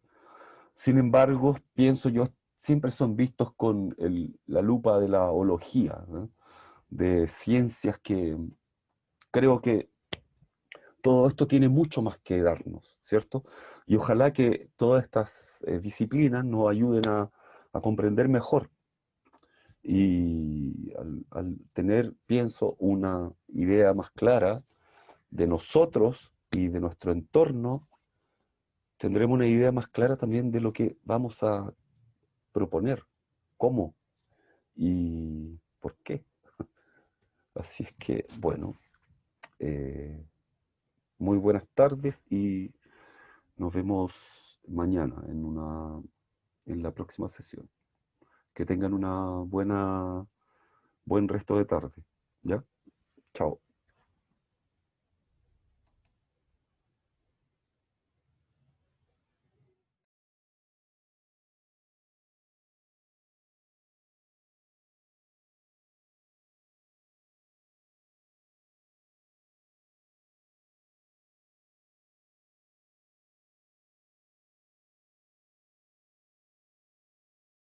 Sin embargo, pienso yo, siempre son vistos con la lupa de la ología, ¿no? De ciencias que creo que todo esto tiene mucho más que darnos, ¿cierto? Y ojalá que todas estas disciplinas nos ayuden a comprender mejor y al tener, pienso, una idea más clara de nosotros y de nuestro entorno, tendremos una idea más clara también de lo que vamos a proponer, cómo y por qué. Así es que, bueno, eh, muy buenas tardes y nos vemos mañana en la próxima sesión. Que tengan buen resto de tarde. ¿Ya? Chao.